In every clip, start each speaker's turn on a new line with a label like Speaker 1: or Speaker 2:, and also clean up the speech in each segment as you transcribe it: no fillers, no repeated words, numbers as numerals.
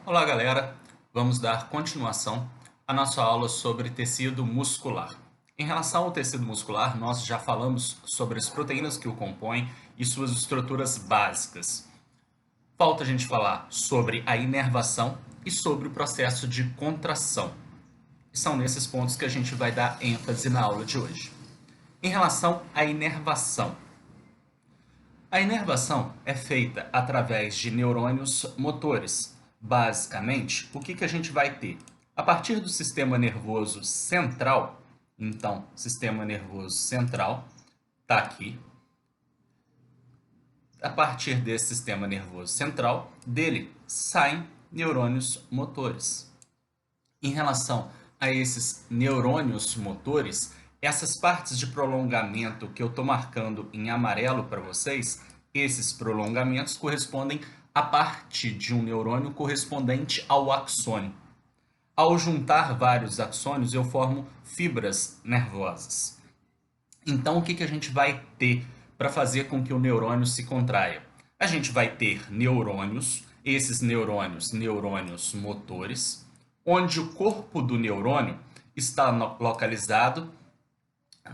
Speaker 1: Olá, galera! Vamos dar continuação à nossa aula sobre tecido muscular. Em relação ao tecido muscular, nós já falamos sobre as proteínas que o compõem e suas estruturas básicas. Falta a gente falar sobre a inervação e sobre o processo de contração. E são nesses pontos que a gente vai dar ênfase na aula de hoje. Em relação à inervação, a inervação é feita através de neurônios motores. Basicamente, o que a gente vai ter? A partir do sistema nervoso central, então, sistema nervoso central está aqui. A partir desse sistema nervoso central, dele saem neurônios motores. Em relação a esses neurônios motores, essas partes de prolongamento que eu estou marcando em amarelo para vocês, esses prolongamentos correspondem à parte de um neurônio correspondente ao axônio. Ao juntar vários axônios, eu formo fibras nervosas. Então, o que a gente vai ter para fazer com que o neurônio se contraia? A gente vai ter neurônios, esses neurônios motores, onde o corpo do neurônio está localizado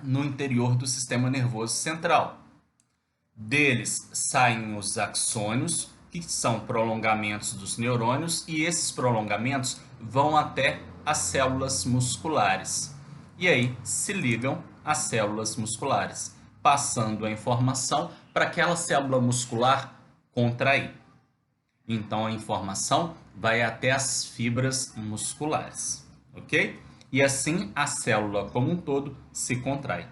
Speaker 1: no interior do sistema nervoso central. Deles saem os axônios, que são prolongamentos dos neurônios, e esses prolongamentos vão até as células musculares. E aí se ligam às células musculares, passando a informação para aquela célula muscular contrair. Então a informação vai até as fibras musculares, ok? E assim a célula como um todo se contrai.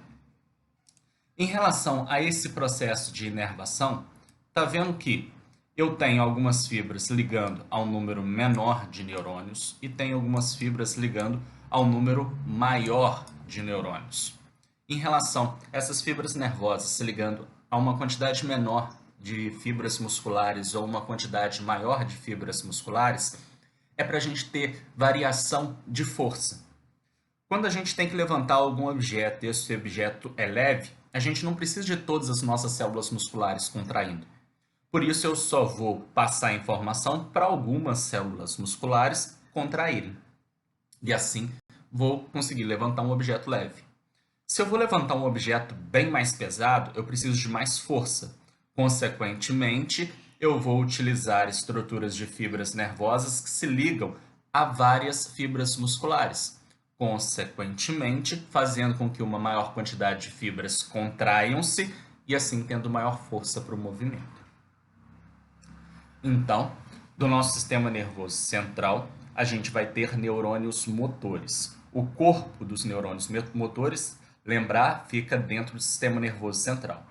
Speaker 1: Em relação a esse processo de inervação, está vendo que eu tenho algumas fibras ligando a um número menor de neurônios e tenho algumas fibras ligando ao número maior de neurônios. Em relação a essas fibras nervosas se ligando a uma quantidade menor de fibras musculares ou uma quantidade maior de fibras musculares, é para a gente ter variação de força. Quando a gente tem que levantar algum objeto e esse objeto é leve, a gente não precisa de todas as nossas células musculares contraindo. Por isso eu só vou passar a informação para algumas células musculares contraírem. E assim vou conseguir levantar um objeto leve. Se eu vou levantar um objeto bem mais pesado, eu preciso de mais força. Consequentemente, eu vou utilizar estruturas de fibras nervosas que se ligam a várias fibras musculares. Consequentemente, fazendo com que uma maior quantidade de fibras contraiam-se e assim tendo maior força para o movimento. Então, do nosso sistema nervoso central, a gente vai ter neurônios motores. O corpo dos neurônios motores, lembrar, fica dentro do sistema nervoso central.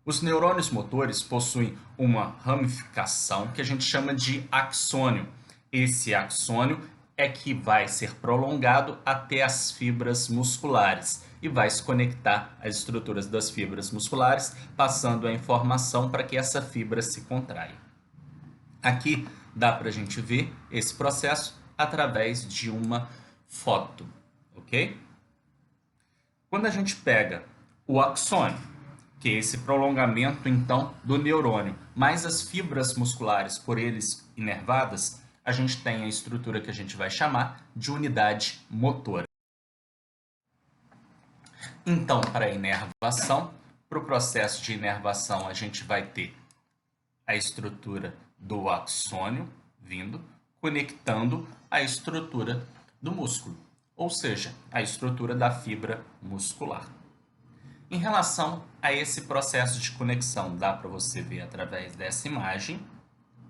Speaker 1: Os neurônios motores possuem uma ramificação que a gente chama de axônio. Esse axônio é que vai ser prolongado até as fibras musculares e vai se conectar às estruturas das fibras musculares, passando a informação para que essa fibra se contraia. Aqui dá para a gente ver esse processo através de uma foto, ok? Quando a gente pega o axônio, que é esse prolongamento, então, do neurônio, mais as fibras musculares por eles inervadas, a gente tem a estrutura que a gente vai chamar de unidade motora. Então, para a inervação, para o processo de inervação, a gente vai ter a estrutura do axônio vindo, conectando a estrutura do músculo, ou seja, a estrutura da fibra muscular. Em relação a esse processo de conexão, dá para você ver através dessa imagem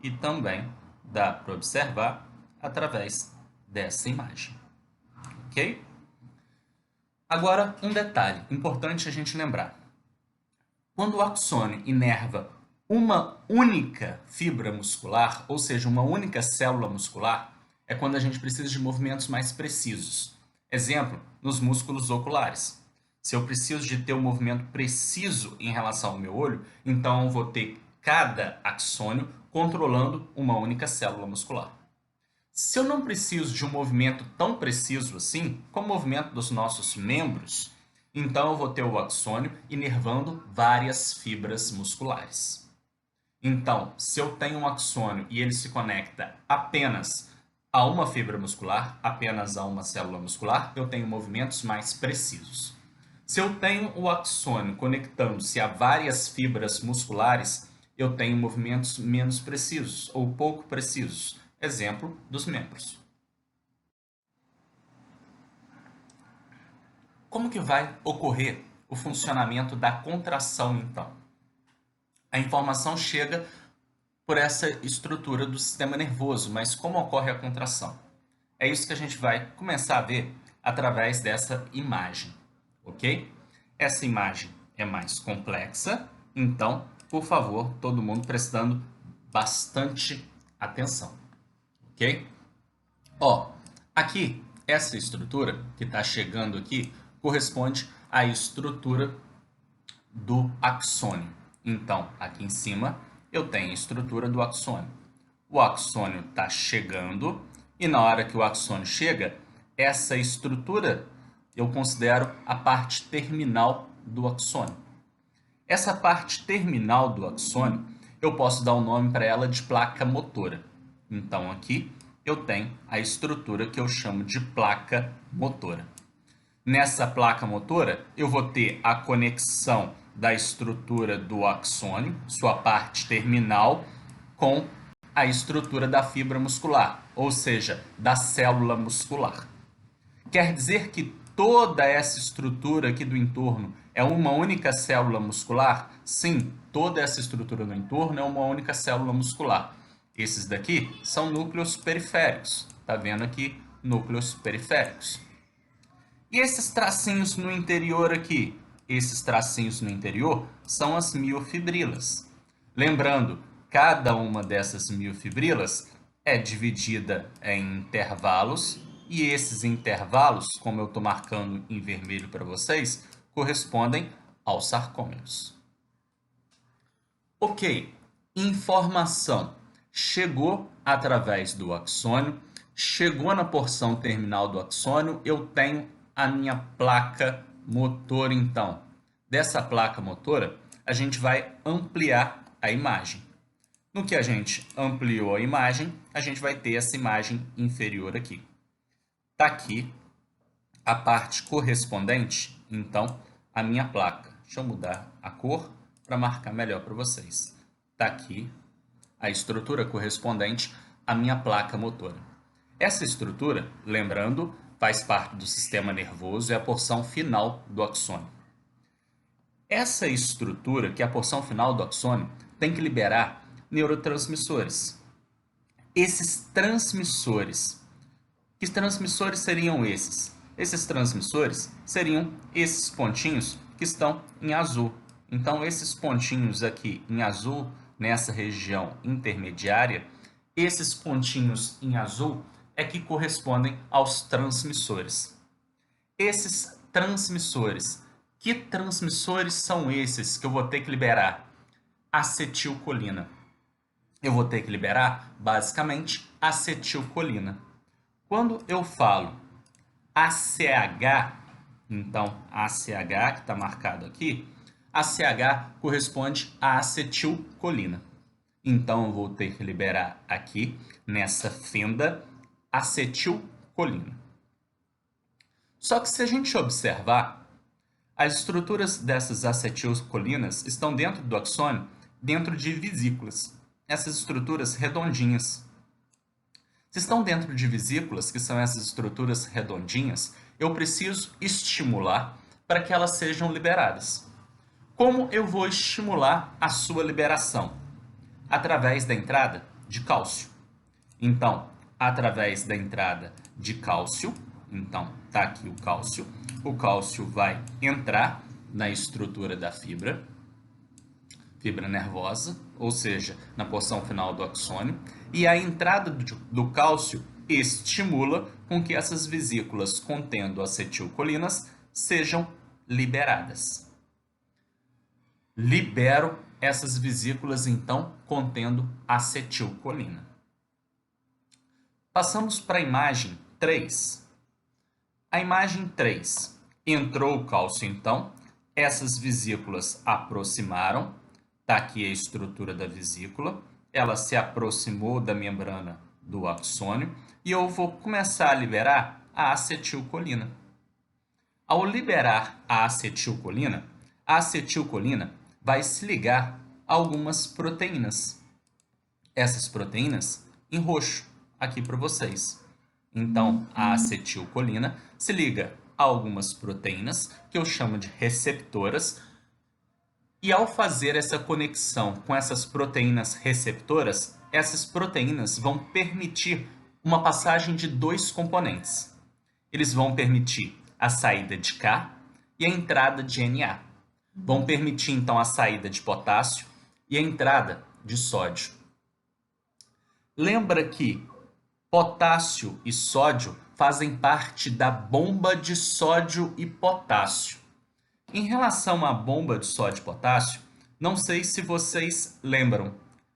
Speaker 1: e também dá para observar através dessa imagem, ok? Agora, um detalhe importante a gente lembrar. Quando o axônio inerva uma única fibra muscular, ou seja, uma única célula muscular, é quando a gente precisa de movimentos mais precisos. Exemplo, nos músculos oculares. Se eu preciso de ter um movimento preciso em relação ao meu olho, então eu vou ter cada axônio controlando uma única célula muscular. Se eu não preciso de um movimento tão preciso assim, como o movimento dos nossos membros, então eu vou ter o axônio inervando várias fibras musculares. Então, se eu tenho um axônio e ele se conecta apenas a uma fibra muscular, apenas a uma célula muscular, eu tenho movimentos mais precisos. Se eu tenho o axônio conectando-se a várias fibras musculares, eu tenho movimentos menos precisos ou pouco precisos. Exemplo dos membros. Como que vai ocorrer o funcionamento da contração, então? A informação chega por essa estrutura do sistema nervoso, mas como ocorre a contração? É isso que a gente vai começar a ver através dessa imagem, ok? Essa imagem é mais complexa, então, por favor, todo mundo prestando bastante atenção, ok? Ó, aqui, essa estrutura que está chegando aqui corresponde à estrutura do axônio. Então, aqui em cima, eu tenho a estrutura do axônio. O axônio está chegando e na hora que o axônio chega, essa estrutura eu considero a parte terminal do axônio. Essa parte terminal do axônio, eu posso dar o nome para ela de placa motora. Então, aqui eu tenho a estrutura que eu chamo de placa motora. Nessa placa motora, eu vou ter a conexão da estrutura do axônio, sua parte terminal, com a estrutura da fibra muscular, ou seja, da célula muscular. Quer dizer que toda essa estrutura aqui do entorno é uma única célula muscular? Sim, toda essa estrutura do entorno é uma única célula muscular. Esses daqui são núcleos periféricos. Tá vendo aqui? Núcleos periféricos. E esses tracinhos no interior aqui? Esses tracinhos no interior são as miofibrilas. Lembrando, cada uma dessas miofibrilas é dividida em intervalos e esses intervalos, como eu estou marcando em vermelho para vocês, correspondem aos sarcômeros. Ok, informação chegou através do axônio, chegou na porção terminal do axônio, eu tenho a minha placa motora, então. Dessa placa motora, a gente vai ampliar a imagem. No que a gente ampliou a imagem, a gente vai ter essa imagem inferior aqui. Está aqui a parte correspondente, então, à minha placa. Deixa eu mudar a cor para marcar melhor para vocês. Está aqui a estrutura correspondente à minha placa motora. Essa estrutura, lembrando, faz parte do sistema nervoso e é a porção final do axônio. Essa estrutura, que é a porção final do axônio, tem que liberar neurotransmissores. Esses transmissores, que transmissores seriam esses? Esses transmissores seriam esses pontinhos que estão em azul. Então, esses pontinhos aqui em azul, nessa região intermediária, esses pontinhos em azul é que correspondem aos transmissores. Esses transmissores, que transmissores são esses que eu vou ter que liberar? Acetilcolina. Eu vou ter que liberar, basicamente, acetilcolina. Quando eu falo ACH, então ACH, que está marcado aqui, ACH corresponde a acetilcolina. Então, eu vou ter que liberar aqui, nessa fenda, acetilcolina. Só que se a gente observar, as estruturas dessas acetilcolinas estão dentro do axônio, dentro de vesículas. Essas estruturas redondinhas. Se estão dentro de vesículas, que são essas estruturas redondinhas, eu preciso estimular para que elas sejam liberadas. Como eu vou estimular a sua liberação? Através da entrada de cálcio. Então, através da entrada de cálcio, então está aqui o cálcio vai entrar na estrutura da fibra nervosa, ou seja, na porção final do axônio, e a entrada do cálcio estimula com que essas vesículas contendo acetilcolinas sejam liberadas. Libero essas vesículas, então, contendo acetilcolina. Passamos para a imagem 3. A imagem 3. Entrou o cálcio, então, essas vesículas aproximaram, Está aqui a estrutura da vesícula, ela se aproximou da membrana do axônio e eu vou começar a liberar a acetilcolina. Ao liberar a acetilcolina vai se ligar a algumas proteínas. Essas proteínas em roxo, aqui para vocês. Então, a acetilcolina se liga a algumas proteínas, que eu chamo de receptoras, e ao fazer essa conexão com essas proteínas receptoras, essas proteínas vão permitir uma passagem de dois componentes. Eles vão permitir a saída de K e a entrada de Na. Vão permitir, então, a saída de potássio e a entrada de sódio. Lembra que potássio e sódio fazem parte da bomba de sódio e potássio. Em relação à bomba de sódio e potássio, não sei se vocês lembram.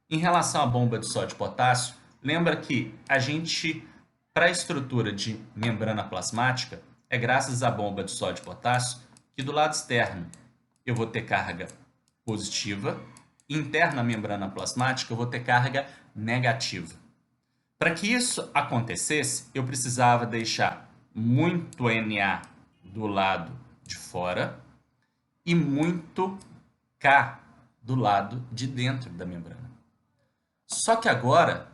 Speaker 1: Em relação à bomba de sódio e potássio, lembra que a gente, para a estrutura de membrana plasmática, é graças à bomba de sódio e potássio que do lado externo eu vou ter carga positiva e interna à membrana plasmática eu vou ter carga negativa. Para que isso acontecesse, eu precisava deixar muito Na do lado de fora e muito K do lado de dentro da membrana. Só que agora,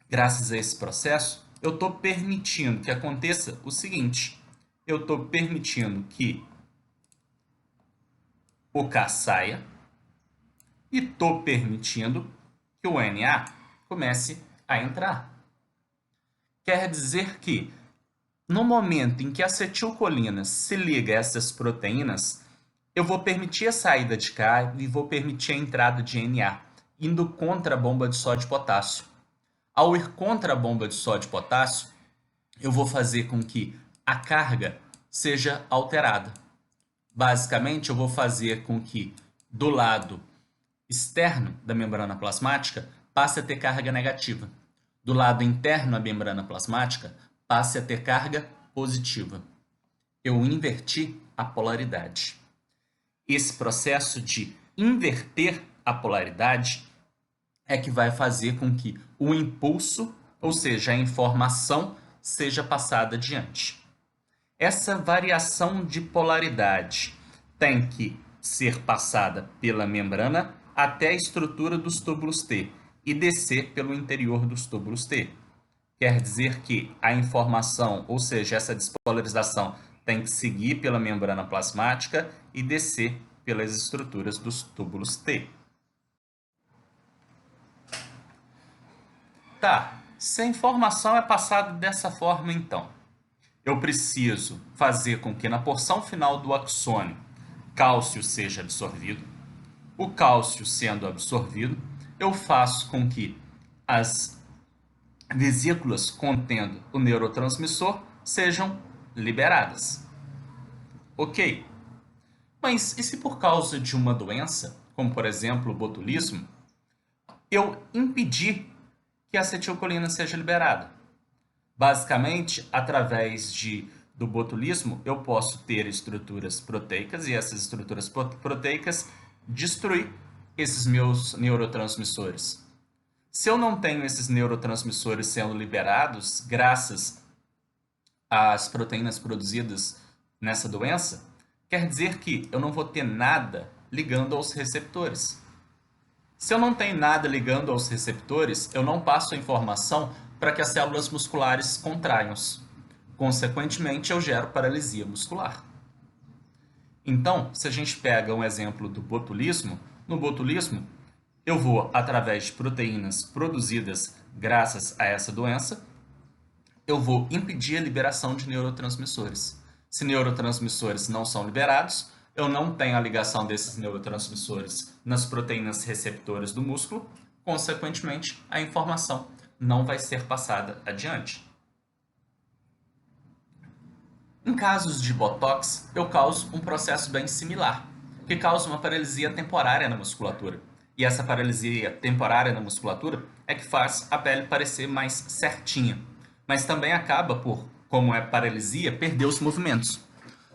Speaker 1: graças a esse processo, eu estou permitindo que aconteça o seguinte. Eu estou permitindo que o K saia e estou permitindo que o Na comece a entrar. Quer dizer que, no momento em que a acetilcolina se liga a essas proteínas, eu vou permitir a saída de K e vou permitir a entrada de Na, indo contra a bomba de sódio e potássio. Ao ir contra a bomba de sódio e potássio, eu vou fazer com que a carga seja alterada. Basicamente, eu vou fazer com que, do lado externo da membrana plasmática, passe a ter carga negativa. Do lado interno da membrana plasmática, passe a ter carga positiva. Eu inverti a polaridade. Esse processo de inverter a polaridade é que vai fazer com que o impulso, ou seja, a informação, seja passada adiante. Essa variação de polaridade tem que ser passada pela membrana até a estrutura dos túbulos T e descer pelo interior dos túbulos T. Quer dizer que a informação, ou seja, essa despolarização, tem que seguir pela membrana plasmática e descer pelas estruturas dos túbulos T. Tá, se a informação é passada dessa forma, então, eu preciso fazer com que na porção final do axônio cálcio seja absorvido. O cálcio sendo absorvido, eu faço com que as vesículas contendo o neurotransmissor sejam liberadas. Ok? Mas e se por causa de uma doença, como por exemplo o botulismo, eu impedir que a acetilcolina seja liberada? Basicamente, através do botulismo, eu posso ter estruturas proteicas e essas estruturas proteicas destruir esses meus neurotransmissores. Se eu não tenho esses neurotransmissores sendo liberados graças às proteínas produzidas nessa doença, quer dizer que eu não vou ter nada ligando aos receptores. Se eu não tenho nada ligando aos receptores, eu não passo a informação para que as células musculares contraiam-se. Consequentemente, eu gero paralisia muscular. Então, se a gente pega um exemplo do botulismo, no botulismo, eu vou, através de proteínas produzidas graças a essa doença, eu vou impedir a liberação de neurotransmissores. Se neurotransmissores não são liberados, eu não tenho a ligação desses neurotransmissores nas proteínas receptoras do músculo, consequentemente, a informação não vai ser passada adiante. Em casos de Botox, eu causo um processo bem similar, que causa uma paralisia temporária na musculatura. E essa paralisia temporária na musculatura é que faz a pele parecer mais certinha. Mas também acaba por, como é paralisia, perder os movimentos.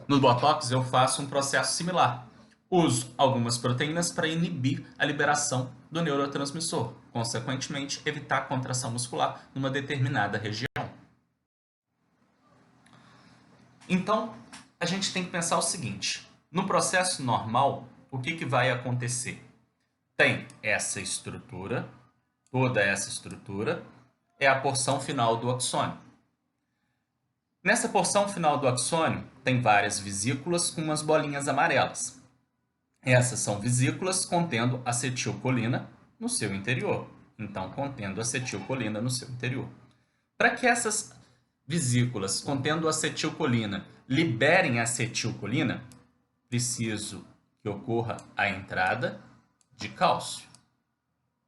Speaker 1: No Botox eu faço um processo similar. Uso algumas proteínas para inibir a liberação do neurotransmissor, consequentemente, evitar a contração muscular numa determinada região. Então, a gente tem que pensar o seguinte: no processo normal, o que vai acontecer? Tem essa estrutura, toda essa estrutura é a porção final do axônio. Nessa porção final do axônio, tem várias vesículas com umas bolinhas amarelas. Essas são vesículas contendo acetilcolina no seu interior. Então, contendo acetilcolina no seu interior. Para que essas vesículas contendo acetilcolina liberem a acetilcolina, preciso que ocorra a entrada de cálcio.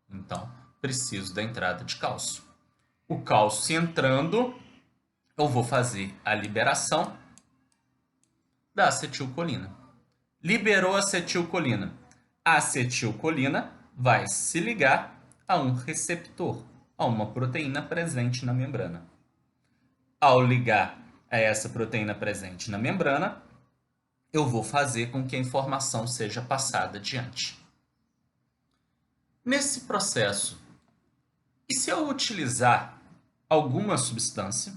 Speaker 1: Então, preciso da entrada de cálcio. O cálcio entrando, eu vou fazer a liberação da acetilcolina. Liberou a acetilcolina. A acetilcolina vai se ligar a um receptor, a uma proteína presente na membrana. Ao ligar a essa proteína presente na membrana, eu vou fazer com que a informação seja passada adiante. Nesse processo, e se eu utilizar alguma substância,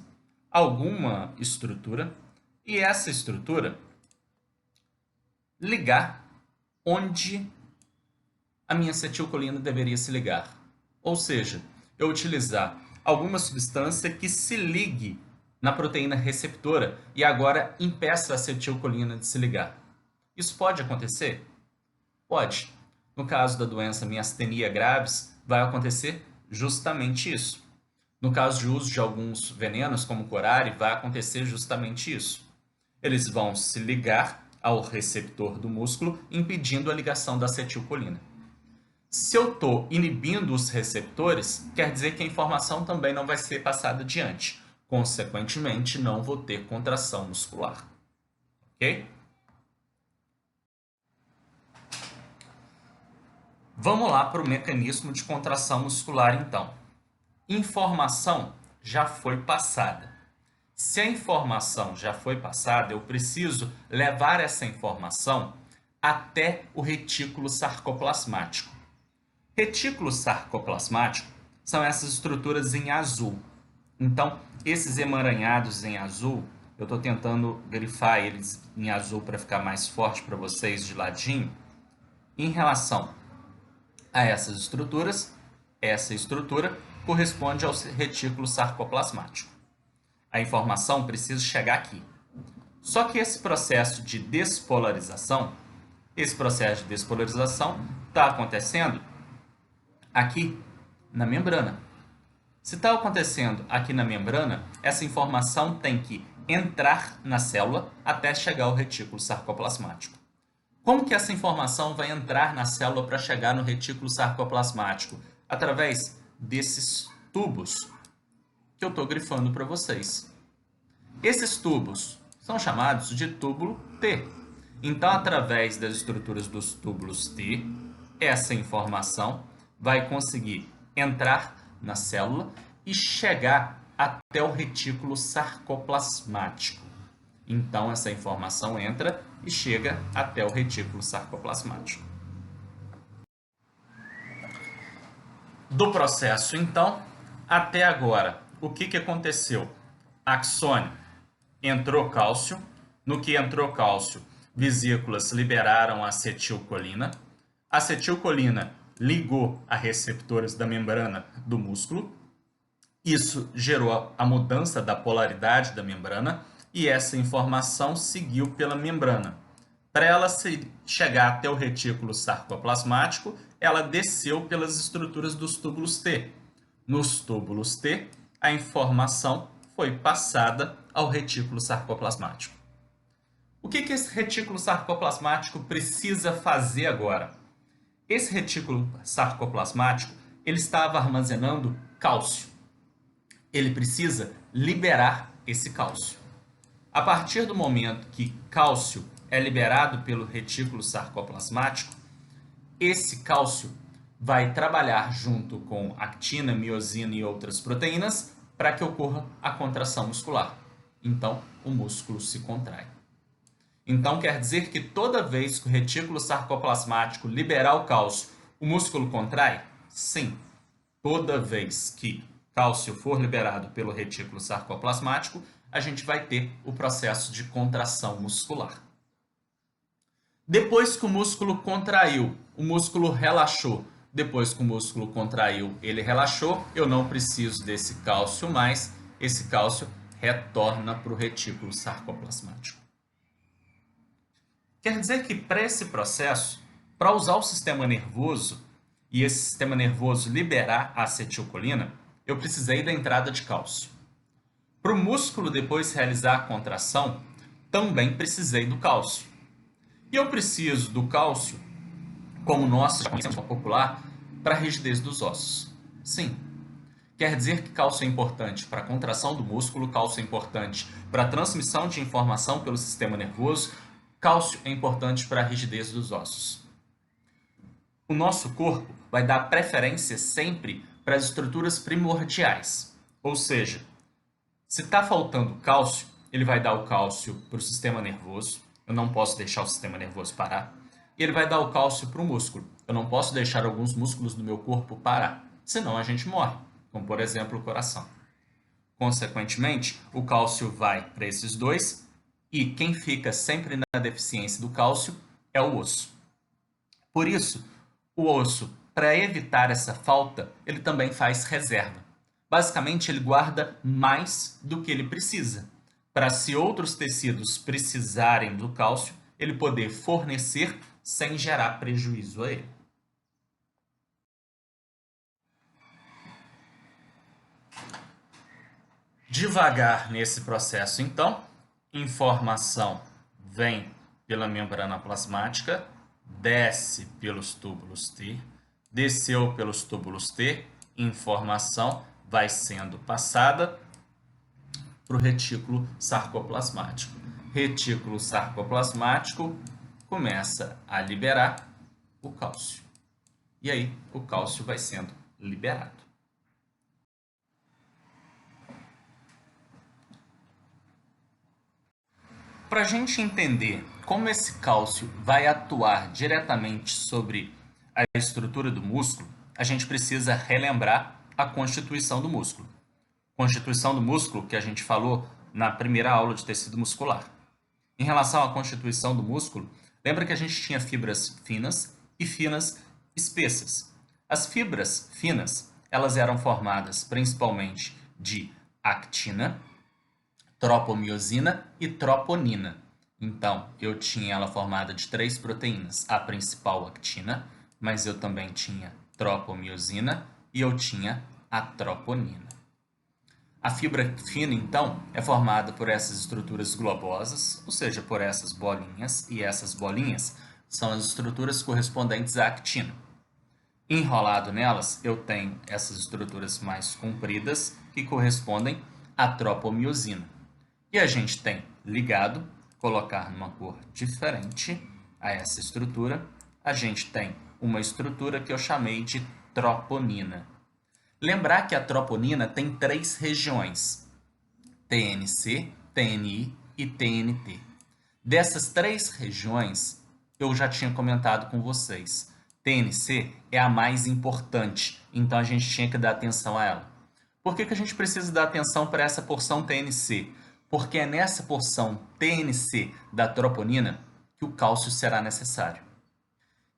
Speaker 1: alguma estrutura, e essa estrutura ligar onde a minha acetilcolina deveria se ligar? Ou seja, eu utilizar alguma substância que se ligue na proteína receptora e agora impeça a acetilcolina de se ligar. Isso pode acontecer? Pode. No caso da doença miastenia graves, vai acontecer justamente isso. No caso de uso de alguns venenos, como corari, vai acontecer justamente isso. Eles vão se ligar ao receptor do músculo, impedindo a ligação da acetilcolina. Se eu estou inibindo os receptores, quer dizer que a informação também não vai ser passada adiante. Consequentemente, não vou ter contração muscular. Ok? Vamos lá para o mecanismo de contração muscular, então. Informação já foi passada. Se a informação já foi passada, eu preciso levar essa informação até o retículo sarcoplasmático. Retículo sarcoplasmático são essas estruturas em azul. Então, esses emaranhados em azul, eu estou tentando grifar eles em azul para ficar mais forte para vocês de ladinho. Em relação a essas estruturas, essa estrutura corresponde ao retículo sarcoplasmático. A informação precisa chegar aqui. Só que esse processo de despolarização está acontecendo aqui na membrana. Se está acontecendo aqui na membrana, essa informação tem que entrar na célula até chegar ao retículo sarcoplasmático. Como que essa informação vai entrar na célula para chegar no retículo sarcoplasmático? Através desses tubos que eu estou grifando para vocês. Esses tubos são chamados de túbulo T. Então, através das estruturas dos túbulos T, essa informação vai conseguir entrar na célula e chegar até o retículo sarcoplasmático. Então, essa informação entra e chega até o retículo sarcoplasmático. Do processo, então, até agora, o que aconteceu? Axônio, entrou cálcio. No que entrou cálcio, vesículas liberaram acetilcolina. Acetilcolina ligou a receptores da membrana do músculo. Isso gerou a mudança da polaridade da membrana e essa informação seguiu pela membrana. Para ela chegar até o retículo sarcoplasmático, ela desceu pelas estruturas dos túbulos T. Nos túbulos T, a informação foi passada ao retículo sarcoplasmático. O que esse retículo sarcoplasmático precisa fazer agora? Esse retículo sarcoplasmático, ele estava armazenando cálcio. Ele precisa liberar esse cálcio. A partir do momento que cálcio é liberado pelo retículo sarcoplasmático, esse cálcio vai trabalhar junto com actina, miosina e outras proteínas para que ocorra a contração muscular. Então, o músculo se contrai. Então, quer dizer que toda vez que o retículo sarcoplasmático liberar o cálcio, o músculo contrai? Sim. Toda vez que cálcio for liberado pelo retículo sarcoplasmático, a gente vai ter o processo de contração muscular. Depois que o músculo contraiu, o músculo relaxou. Depois que o músculo contraiu, ele relaxou, eu não preciso desse cálcio mais, esse cálcio retorna para o retículo sarcoplasmático. Quer dizer que para esse processo, para usar o sistema nervoso e esse sistema nervoso liberar a acetilcolina, eu precisei da entrada de cálcio. Para o músculo depois realizar a contração, também precisei do cálcio. E eu preciso do cálcio, como nós conhecemos popular, para a rigidez dos ossos. Sim. Quer dizer que cálcio é importante para a contração do músculo, cálcio é importante para a transmissão de informação pelo sistema nervoso, cálcio é importante para a rigidez dos ossos. O nosso corpo vai dar preferência sempre para as estruturas primordiais. Ou seja, se está faltando cálcio, ele vai dar o cálcio para o sistema nervoso. Eu não posso deixar o sistema nervoso parar. E ele vai dar o cálcio para o músculo. Eu não posso deixar alguns músculos do meu corpo parar, senão a gente morre, como por exemplo o coração. Consequentemente, o cálcio vai para esses dois e quem fica sempre na deficiência do cálcio é o osso. Por isso, o osso, para evitar essa falta, ele também faz reserva. Basicamente, ele guarda mais do que ele precisa, para se outros tecidos precisarem do cálcio, ele poder fornecer sem gerar prejuízo a ele. Devagar nesse processo, então, informação vem pela membrana plasmática, desce pelos túbulos T, desceu pelos túbulos T, informação vai sendo passada para o retículo sarcoplasmático. Retículo sarcoplasmático começa a liberar o cálcio. E aí o cálcio vai sendo liberado. Para a gente entender como esse cálcio vai atuar diretamente sobre a estrutura do músculo, a gente precisa relembrar a constituição do músculo. Constituição do músculo que a gente falou na primeira aula de tecido muscular. Em relação à constituição do músculo, lembra que a gente tinha fibras finas e finas espessas. As fibras finas, elas eram formadas principalmente de actina, tropomiosina e troponina. Então, eu tinha ela formada de 3 proteínas. A principal actina, mas eu também tinha tropomiosina e eu tinha a troponina. A fibra fina, então, é formada por essas estruturas globosas, ou seja, por essas bolinhas, e essas bolinhas são as estruturas correspondentes à actina. Enrolado nelas, eu tenho essas estruturas mais compridas, que correspondem à tropomiosina. E a gente tem ligado, colocar numa cor diferente a essa estrutura, a gente tem uma estrutura que eu chamei de troponina. Lembrar que a troponina tem 3 regiões, TNC, TNI e TNT. Dessas 3 regiões, eu já tinha comentado com vocês. TNC é a mais importante, então a gente tinha que dar atenção a ela. Por que a gente precisa dar atenção para essa porção TNC? Porque é nessa porção TNC da troponina que o cálcio será necessário.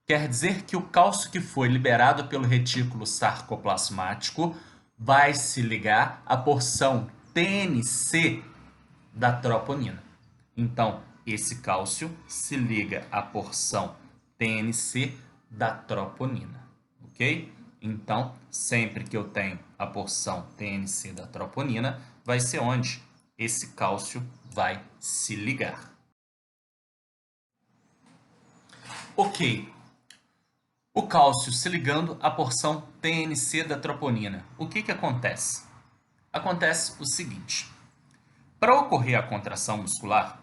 Speaker 1: Quer dizer que o cálcio que foi liberado pelo retículo sarcoplasmático vai se ligar à porção TNC da troponina. Então, esse cálcio se liga à porção TNC da troponina, ok? Então, sempre que eu tenho a porção TNC da troponina, vai ser onde esse cálcio vai se ligar. Ok. O cálcio se ligando à porção TNC da troponina. O que acontece? Acontece o seguinte. Para ocorrer a contração muscular,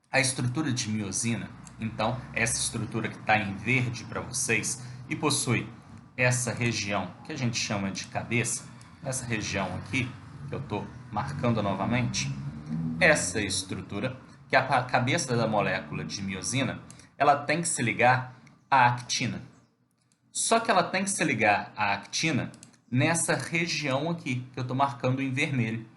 Speaker 1: a estrutura de miosina, então essa estrutura que está em verde para vocês e possui essa região que a gente chama de cabeça, essa região aqui, que eu estou marcando novamente, essa estrutura que a cabeça da molécula de miosina, ela tem que se ligar à actina. Só que ela tem que se ligar à actina nessa região aqui, que eu estou marcando em vermelho.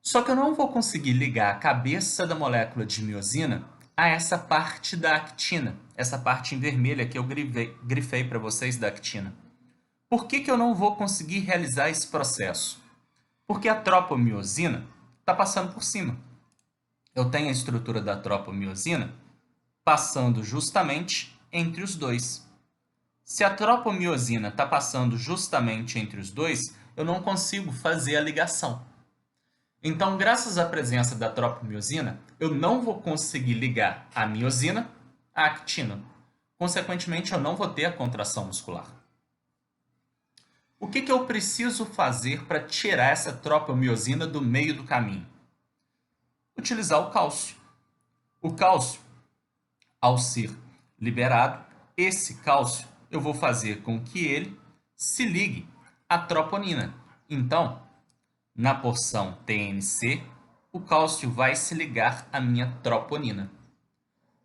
Speaker 1: Só que eu não vou conseguir ligar a cabeça da molécula de miosina a essa parte da actina, essa parte em vermelha que eu grifei para vocês da actina. Por que eu não vou conseguir realizar esse processo? Porque a tropomiosina está passando por cima. Eu tenho a estrutura da tropomiosina passando justamente entre os dois. Se a tropomiosina está passando justamente entre os dois, eu não consigo fazer a ligação. Então, graças à presença da tropomiosina, eu não vou conseguir ligar a miosina à actina. Consequentemente, eu não vou ter a contração muscular. O que eu preciso fazer para tirar essa tropomiosina do meio do caminho? Utilizar o cálcio. O cálcio, ao ser liberado, esse cálcio eu vou fazer com que ele se ligue à troponina. Então, na porção TNC, o cálcio vai se ligar à minha troponina.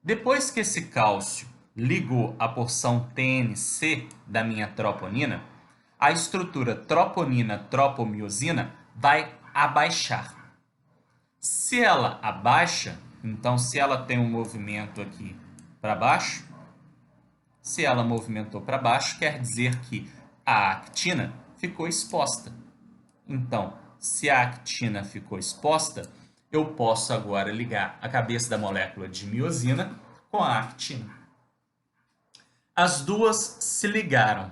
Speaker 1: Depois que esse cálcio ligou a porção TNC da minha troponina, a estrutura troponina-tropomiosina vai abaixar. Se ela abaixa, então se ela tem um movimento aqui para baixo, se ela movimentou para baixo, quer dizer que a actina ficou exposta. Então, se a actina ficou exposta, eu posso agora ligar a cabeça da molécula de miosina com a actina. As duas se ligaram.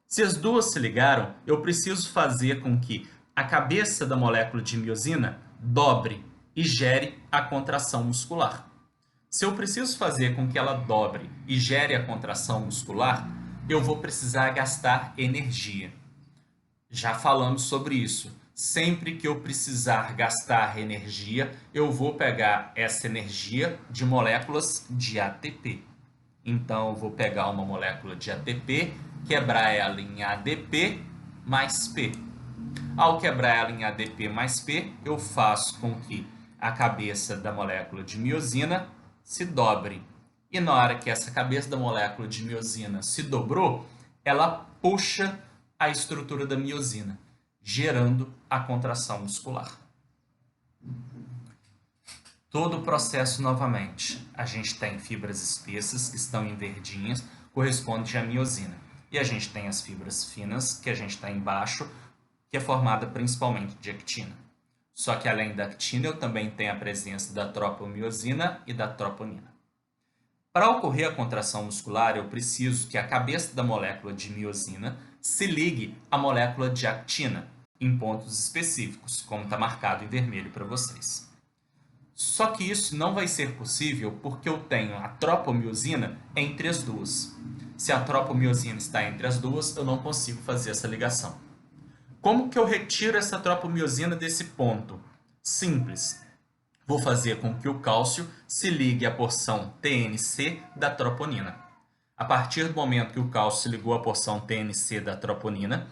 Speaker 1: Se as duas se ligaram, eu preciso fazer com que a cabeça da molécula de miosina dobre e gere a contração muscular. Se eu preciso fazer com que ela dobre e gere a contração muscular, eu vou precisar gastar energia. Já falamos sobre isso. Sempre que eu precisar gastar energia, eu vou pegar essa energia de moléculas de ATP. Então, eu vou pegar uma molécula de ATP, quebrar ela em ADP mais P. Ao quebrar ela em ADP mais P, eu faço com que a cabeça da molécula de miosina se dobre. E na hora que essa cabeça da molécula de miosina se dobrou, ela puxa a estrutura da miosina, gerando a contração muscular. Todo o processo novamente. A gente tem fibras espessas que estão em verdinhas, corresponde à miosina. E a gente tem as fibras finas, que a gente está embaixo, que é formada principalmente de actina. Só que além da actina, eu também tenho a presença da tropomiosina e da troponina. Para ocorrer a contração muscular, eu preciso que a cabeça da molécula de miosina se ligue à molécula de actina, em pontos específicos, como está marcado em vermelho para vocês. Só que isso não vai ser possível porque eu tenho a tropomiosina entre as duas. Se a tropomiosina está entre as duas, eu não consigo fazer essa ligação. Como que eu retiro essa tropomiosina desse ponto? Simples. Vou fazer com que o cálcio se ligue à porção TNC da troponina. A partir do momento que o cálcio se ligou à porção TNC da troponina,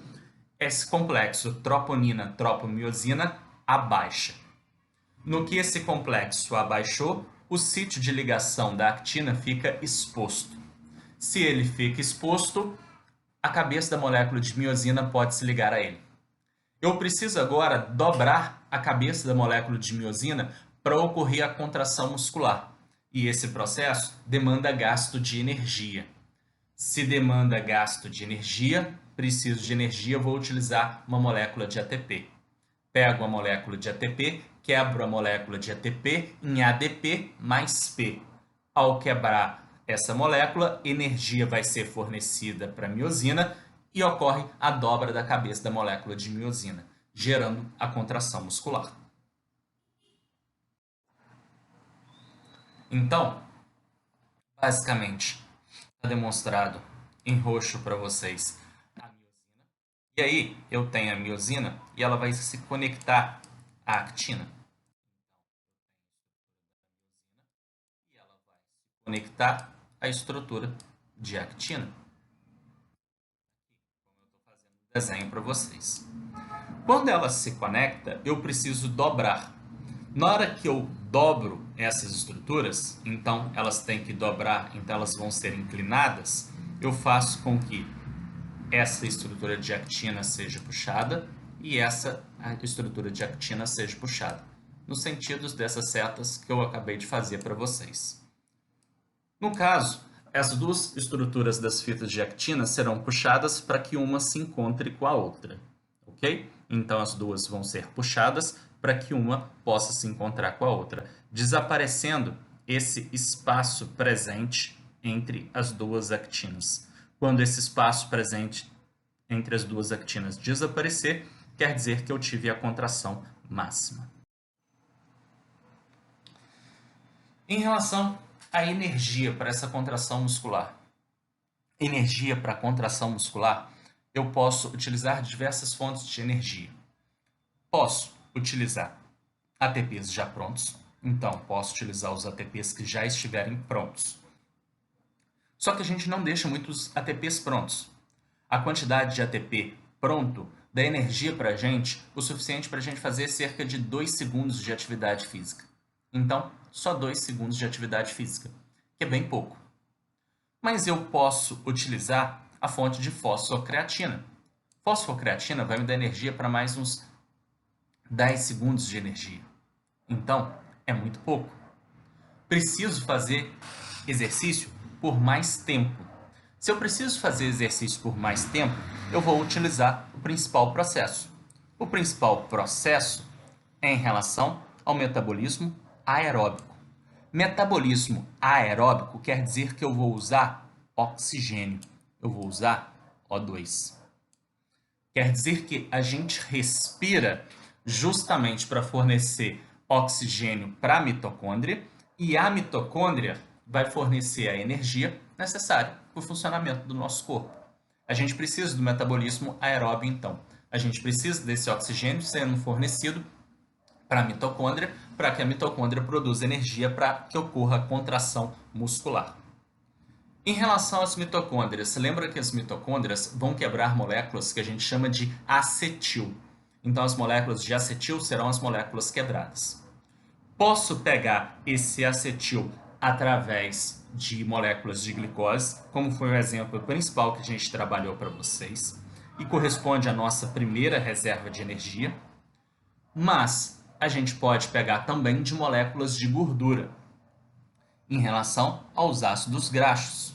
Speaker 1: esse complexo troponina-tropomiosina abaixa. No que esse complexo abaixou, o sítio de ligação da actina fica exposto. Se ele fica exposto, a cabeça da molécula de miosina pode se ligar a ele. Eu preciso agora dobrar a cabeça da molécula de miosina para ocorrer a contração muscular. E esse processo demanda gasto de energia. Se demanda gasto de energia, preciso de energia, vou utilizar uma molécula de ATP. Pego a molécula de ATP, quebro a molécula de ATP em ADP mais P. Ao quebrar essa molécula, energia vai ser fornecida para a miosina e ocorre a dobra da cabeça da molécula de miosina, gerando a contração muscular. Então, basicamente, está demonstrado em roxo para vocês a miosina. E aí, eu tenho a miosina e ela vai se conectar à actina. E ela vai se conectar à estrutura de actina. Como eu estou fazendo o desenho para vocês. Quando ela se conecta, eu preciso dobrar. Na hora que eu dobro essas estruturas, então elas têm que dobrar, então elas vão ser inclinadas, eu faço com que essa estrutura de actina seja puxada e essa estrutura de actina seja puxada, nos sentidos dessas setas que eu acabei de fazer para vocês. No caso, essas duas estruturas das fitas de actina serão puxadas para que uma se encontre com a outra, ok? Então as duas vão ser puxadas para que uma possa se encontrar com a outra, desaparecendo esse espaço presente entre as duas actinas. Quando esse espaço presente entre as duas actinas desaparecer, quer dizer que eu tive a contração máxima. Em relação à energia para essa contração muscular, energia para a contração muscular, eu posso utilizar diversas fontes de energia. Posso utilizar ATPs já prontos, então posso utilizar os ATPs que já estiverem prontos. Só que a gente não deixa muitos ATPs prontos. A quantidade de ATP pronto dá energia para a gente o suficiente para a gente fazer cerca de 2 segundos de atividade física. Então, só 2 segundos de atividade física, que é bem pouco. Mas eu posso utilizar a fonte de fosfocreatina. Fosfocreatina vai me dar energia para mais uns 10 segundos de energia. Então, é muito pouco. Preciso fazer exercício por mais tempo. Se eu preciso fazer exercício por mais tempo, eu vou utilizar o principal processo. O principal processo é em relação ao metabolismo aeróbico. Metabolismo aeróbico quer dizer que eu vou usar oxigênio. Eu vou usar O2. Quer dizer que a gente respira justamente para fornecer oxigênio para a mitocôndria e a mitocôndria vai fornecer a energia necessária para o funcionamento do nosso corpo. A gente precisa do metabolismo aeróbio, então. A gente precisa desse oxigênio sendo fornecido para a mitocôndria, para que a mitocôndria produza energia para que ocorra a contração muscular. Em relação às mitocôndrias, lembra que as mitocôndrias vão quebrar moléculas que a gente chama de acetil. Então, as moléculas de acetil serão as moléculas quebradas. Posso pegar esse acetil através de moléculas de glicose, como foi o exemplo principal que a gente trabalhou para vocês, e corresponde à nossa primeira reserva de energia, mas a gente pode pegar também de moléculas de gordura, em relação aos ácidos graxos.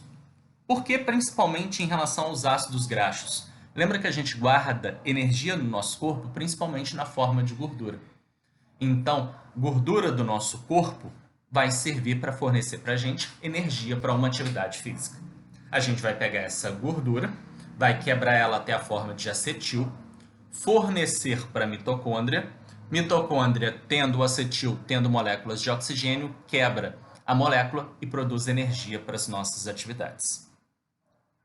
Speaker 1: Por que principalmente em relação aos ácidos graxos? Lembra que a gente guarda energia no nosso corpo, principalmente na forma de gordura. Então, gordura do nosso corpo vai servir para fornecer para a gente energia para uma atividade física. A gente vai pegar essa gordura, vai quebrar ela até a forma de acetil, fornecer para a mitocôndria. Mitocôndria, tendo o acetil, tendo moléculas de oxigênio, quebra a molécula e produz energia para as nossas atividades.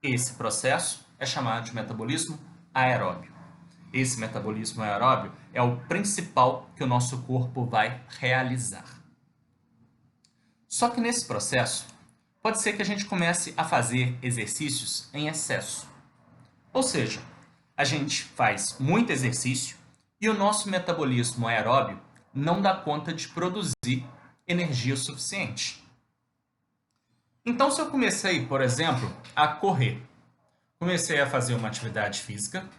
Speaker 1: Esse processo é chamado de metabolismo aeróbio. Esse metabolismo aeróbio é o principal que o nosso corpo vai realizar. Só que nesse processo, pode ser que a gente comece a fazer exercícios em excesso. Ou seja, a gente faz muito exercício e o nosso metabolismo aeróbio não dá conta de produzir energia suficiente. Então, se eu comecei, por exemplo, a correr, comecei a fazer uma atividade física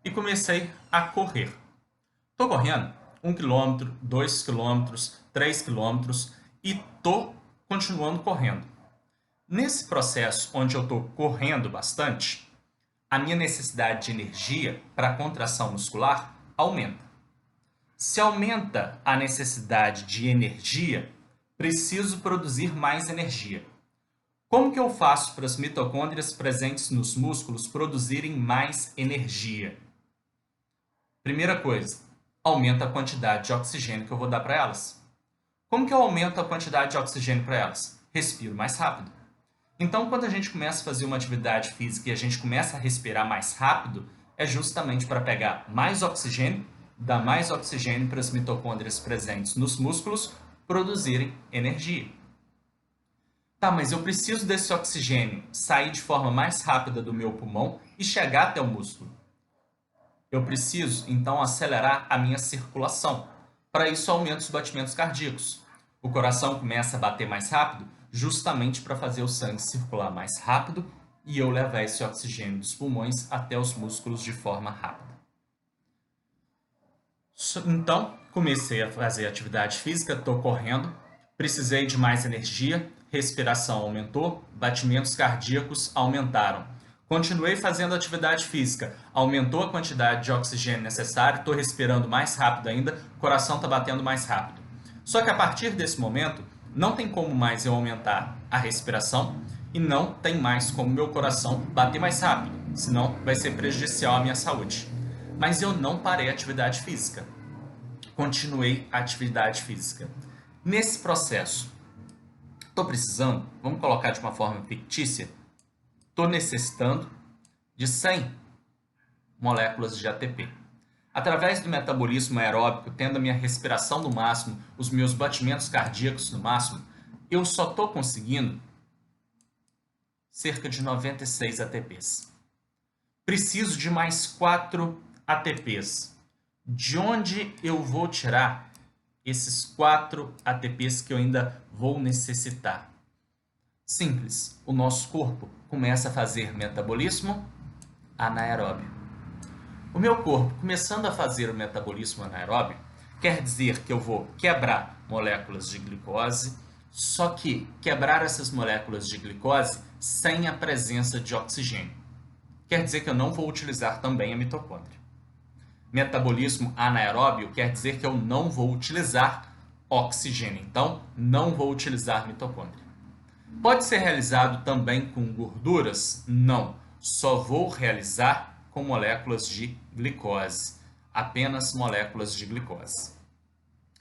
Speaker 1: e comecei a correr. Estou correndo 1 km, 2 km, 3 km e estou continuando correndo. Nesse processo onde eu estou correndo bastante, a minha necessidade de energia para a contração muscular aumenta. Se aumenta a necessidade de energia, preciso produzir mais energia. Como que eu faço para as mitocôndrias presentes nos músculos produzirem mais energia? Primeira coisa, aumenta a quantidade de oxigênio que eu vou dar para elas. Como que eu aumento a quantidade de oxigênio para elas? Respiro mais rápido. Então, quando a gente começa a fazer uma atividade física e a gente começa a respirar mais rápido, é justamente para pegar mais oxigênio, dar mais oxigênio para as mitocôndrias presentes nos músculos produzirem energia. Tá, mas eu preciso desse oxigênio sair de forma mais rápida do meu pulmão e chegar até o músculo. Eu preciso, então, acelerar a minha circulação. Para isso, aumenta os batimentos cardíacos. O coração começa a bater mais rápido, justamente para fazer o sangue circular mais rápido e eu levar esse oxigênio dos pulmões até os músculos de forma rápida. Então, comecei a fazer atividade física, estou correndo, precisei de mais energia, respiração aumentou, batimentos cardíacos aumentaram. Continuei fazendo atividade física, aumentou a quantidade de oxigênio necessário, estou respirando mais rápido ainda, o coração está batendo mais rápido. Só que a partir desse momento, não tem como mais eu aumentar a respiração e não tem mais como meu coração bater mais rápido, senão vai ser prejudicial à minha saúde. Mas eu não parei a atividade física. Continuei a atividade física. Nesse processo, estou precisando, vamos colocar de uma forma fictícia, estou necessitando de 100 moléculas de ATP. Através do metabolismo aeróbico, tendo a minha respiração no máximo, os meus batimentos cardíacos no máximo, eu só estou conseguindo cerca de 96 ATPs. Preciso de mais 4 ATPs. De onde eu vou tirar esses 4 ATPs que eu ainda vou necessitar? Simples, o nosso corpo começa a fazer metabolismo anaeróbio. O meu corpo começando a fazer o metabolismo anaeróbio quer dizer que eu vou quebrar moléculas de glicose, só que quebrar essas moléculas de glicose sem a presença de oxigênio. Quer dizer que eu não vou utilizar também a mitocôndria. Metabolismo anaeróbio quer dizer que eu não vou utilizar oxigênio, então não vou utilizar mitocôndria. Pode ser realizado também com gorduras? Não, só vou realizar com moléculas de glicose, apenas moléculas de glicose.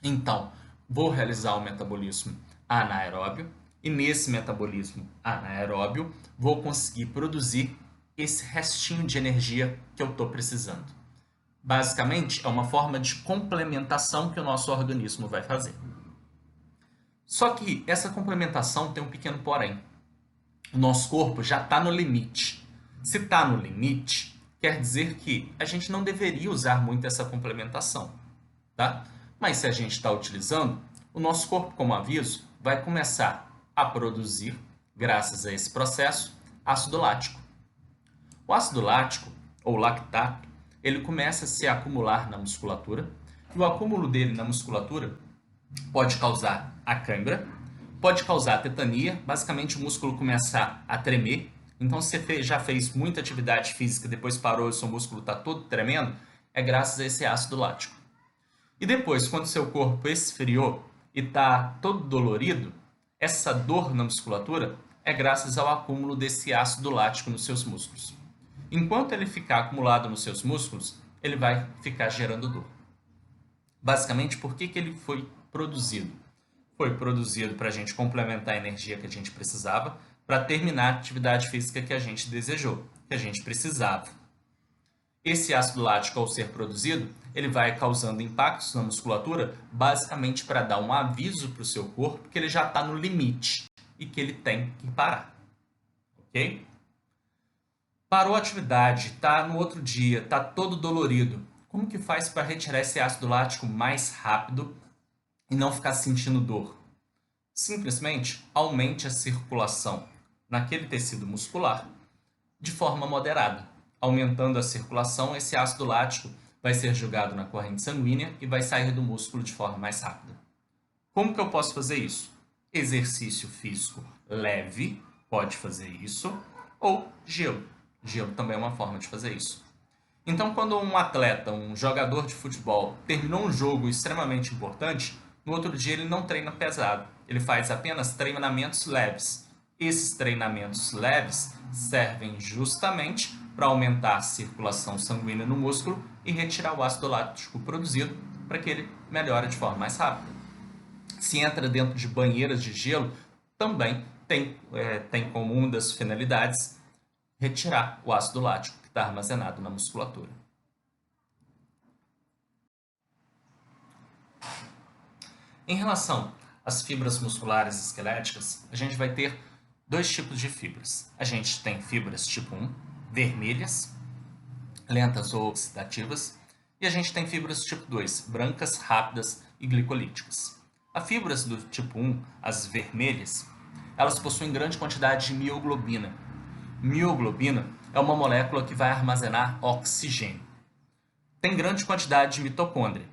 Speaker 1: Então, vou realizar o metabolismo anaeróbio e nesse metabolismo anaeróbio vou conseguir produzir esse restinho de energia que eu estou precisando. Basicamente, é uma forma de complementação que o nosso organismo vai fazer. Só que essa complementação tem um pequeno porém. O nosso corpo já está no limite. Se está no limite, quer dizer que a gente não deveria usar muito essa complementação, tá? Mas se a gente está utilizando, o nosso corpo, como aviso, vai começar a produzir, graças a esse processo, ácido lático. O ácido lático, ou lactato, ele começa a se acumular na musculatura, e o acúmulo dele na musculatura pode causar a cãibra, pode causar tetania, basicamente o músculo começa a tremer. Então, se você já fez muita atividade física, depois parou e o seu músculo está todo tremendo, é graças a esse ácido lático. E depois, quando seu corpo esfriou e está todo dolorido, essa dor na musculatura é graças ao acúmulo desse ácido lático nos seus músculos. Enquanto ele ficar acumulado nos seus músculos, ele vai ficar gerando dor. Basicamente, por que ele foi produzido? Foi produzido para a gente complementar a energia que a gente precisava, para terminar a atividade física que a gente desejou, que a gente precisava. Esse ácido lático, ao ser produzido, ele vai causando impactos na musculatura, basicamente para dar um aviso para o seu corpo que ele já está no limite e que ele tem que parar. Ok? Parou a atividade, está no outro dia, está todo dolorido. Como que faz para retirar esse ácido lático mais rápido e não ficar sentindo dor? Simplesmente aumente a circulação naquele tecido muscular de forma moderada. Aumentando a circulação, esse ácido lático vai ser jogado na corrente sanguínea e vai sair do músculo de forma mais rápida. Como que eu posso fazer isso? Exercício físico leve pode fazer isso, ou gelo. Gelo também é uma forma de fazer isso. Então, quando um atleta, um jogador de futebol, terminou um jogo extremamente importante, no outro dia ele não treina pesado, ele faz apenas treinamentos leves. Esses treinamentos leves servem justamente para aumentar a circulação sanguínea no músculo e retirar o ácido lático produzido para que ele melhore de forma mais rápida. Se entra dentro de banheiras de gelo, também tem como uma das finalidades retirar o ácido lático que está armazenado na musculatura. Em relação às fibras musculares esqueléticas, a gente vai ter dois tipos de fibras. A gente tem fibras tipo 1, vermelhas, lentas ou oxidativas, e a gente tem fibras tipo 2, brancas, rápidas, e glicolíticas. As fibras do tipo 1, as vermelhas, elas possuem grande quantidade de mioglobina. Mioglobina é uma molécula que vai armazenar oxigênio. Tem grande quantidade de mitocôndria,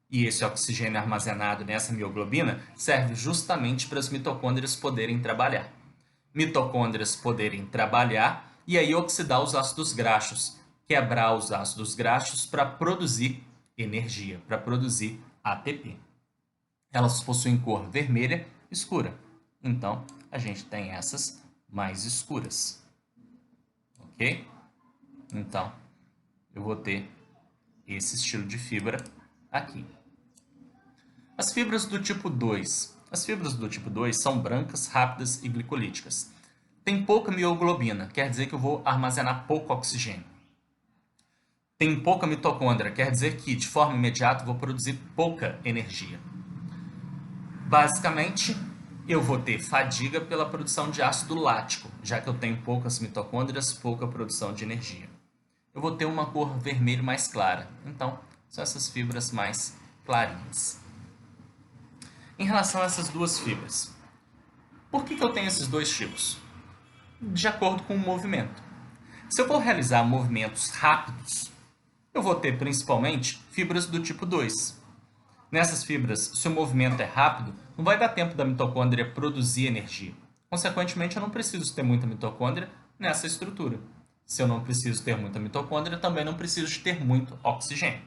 Speaker 1: e esse oxigênio armazenado nessa mioglobina serve justamente para as mitocôndrias poderem trabalhar. Mitocôndrias poderem trabalhar e aí oxidar os ácidos graxos, quebrar os ácidos graxos para produzir energia, para produzir ATP. Elas possuem cor vermelha escura, então a gente tem essas mais escuras, ok? Então, eu vou ter esse estilo de fibra aqui. As fibras do tipo 2. As fibras do tipo 2 são brancas, rápidas e glicolíticas. Tem pouca mioglobina, quer dizer que eu vou armazenar pouco oxigênio. Tem pouca mitocôndria, quer dizer que de forma imediata eu vou produzir pouca energia. Basicamente, eu vou ter fadiga pela produção de ácido lático, já que eu tenho poucas mitocôndrias, pouca produção de energia. Eu vou ter uma cor vermelho mais clara, então são essas fibras mais clarinhas. Em relação a essas duas fibras, por que eu tenho esses dois tipos? De acordo com o movimento. Se eu for realizar movimentos rápidos, eu vou ter principalmente fibras do tipo 2. Nessas fibras, se o movimento é rápido, não vai dar tempo da mitocôndria produzir energia. Consequentemente, eu não preciso ter muita mitocôndria nessa estrutura. Se eu não preciso ter muita mitocôndria, também não preciso ter muito oxigênio.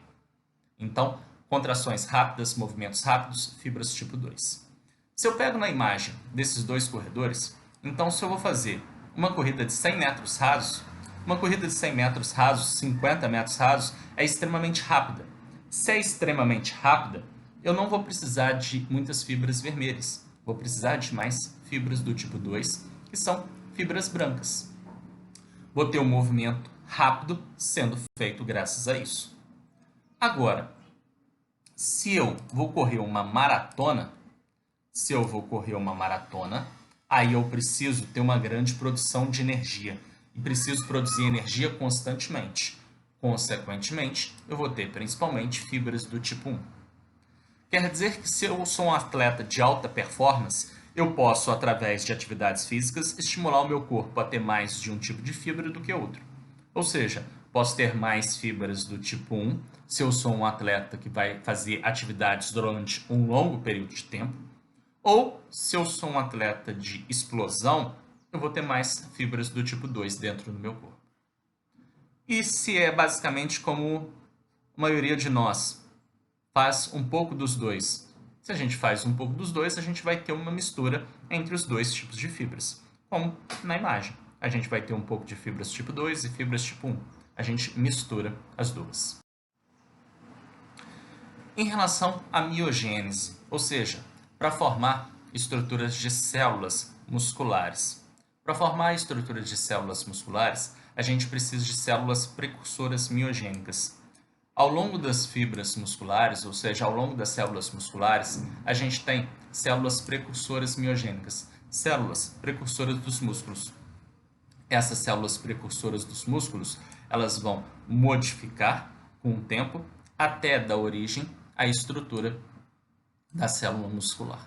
Speaker 1: Então, contrações rápidas, movimentos rápidos, fibras tipo 2. Se eu pego na imagem desses dois corredores, então se eu vou fazer uma corrida de 100 metros rasos, uma corrida de 100 metros rasos, 50 metros rasos, é extremamente rápida. Se é extremamente rápida, eu não vou precisar de muitas fibras vermelhas. Vou precisar de mais fibras do tipo 2, que são fibras brancas. Vou ter um movimento rápido sendo feito graças a isso. Agora, se eu vou correr uma maratona, aí eu preciso ter uma grande produção de energia e preciso produzir energia constantemente. Consequentemente, eu vou ter principalmente fibras do tipo 1. Quer dizer que se eu sou um atleta de alta performance, eu posso, através de atividades físicas, estimular o meu corpo a ter mais de um tipo de fibra do que outro. Ou seja, posso ter mais fibras do tipo 1 se eu sou um atleta que vai fazer atividades durante um longo período de tempo, ou se eu sou um atleta de explosão, eu vou ter mais fibras do tipo 2 dentro do meu corpo. E se é basicamente como a maioria de nós faz um pouco dos dois? Se a gente faz um pouco dos dois, a gente vai ter uma mistura entre os dois tipos de fibras, como na imagem. A gente vai ter um pouco de fibras tipo 2 e fibras tipo 1. A gente mistura as duas. Em relação à miogênese, ou seja, para formar estruturas de células musculares. Para formar estruturas de células musculares, a gente precisa de células precursoras miogênicas. Ao longo das fibras musculares, ou seja, ao longo das células musculares, a gente tem células precursoras miogênicas, células precursoras dos músculos. Essas células precursoras dos músculos, elas vão modificar com o tempo até dar origem à estrutura da célula muscular.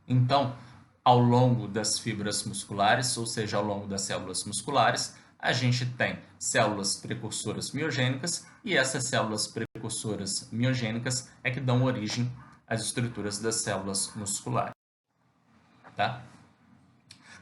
Speaker 1: Então, ao longo das fibras musculares, ou seja, ao longo das células musculares, a gente tem células precursoras miogênicas e essas células precursoras miogênicas é que dão origem às estruturas das células musculares. Tá?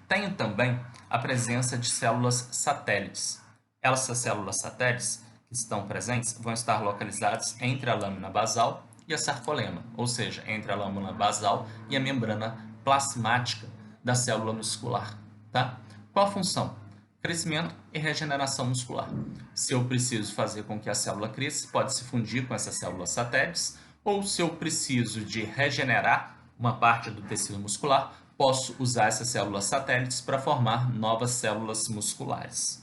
Speaker 1: Tenho também a presença de células satélites. Essas células satélites que estão presentes vão estar localizadas entre a lâmina basal e a sarcolema, ou seja, entre a lâmina basal e a membrana plasmática da célula muscular. Tá? Qual a função? Crescimento e regeneração muscular. Se eu preciso fazer com que a célula cresça, pode se fundir com essas células satélites, ou se eu preciso de regenerar uma parte do tecido muscular, posso usar essas células satélites para formar novas células musculares.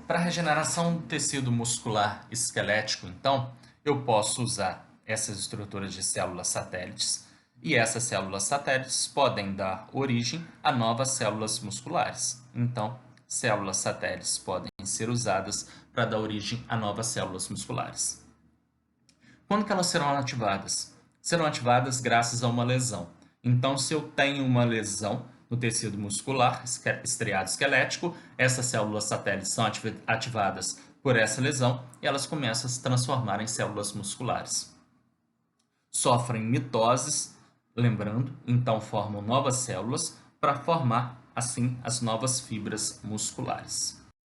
Speaker 1: Para a regeneração do tecido muscular esquelético, então, eu posso usar essas estruturas de células satélites, e essas células satélites podem dar origem a novas células musculares. Então, células satélites podem ser usadas para dar origem a novas células musculares. Quando que elas serão ativadas? Serão ativadas graças a uma lesão. Então, se eu tenho uma lesão no tecido muscular, estriado esquelético, essas células satélites são ativadas por essa lesão e elas começam a se transformar em células musculares. Sofrem mitoses, lembrando, então formam novas células para formar, assim, as novas fibras musculares.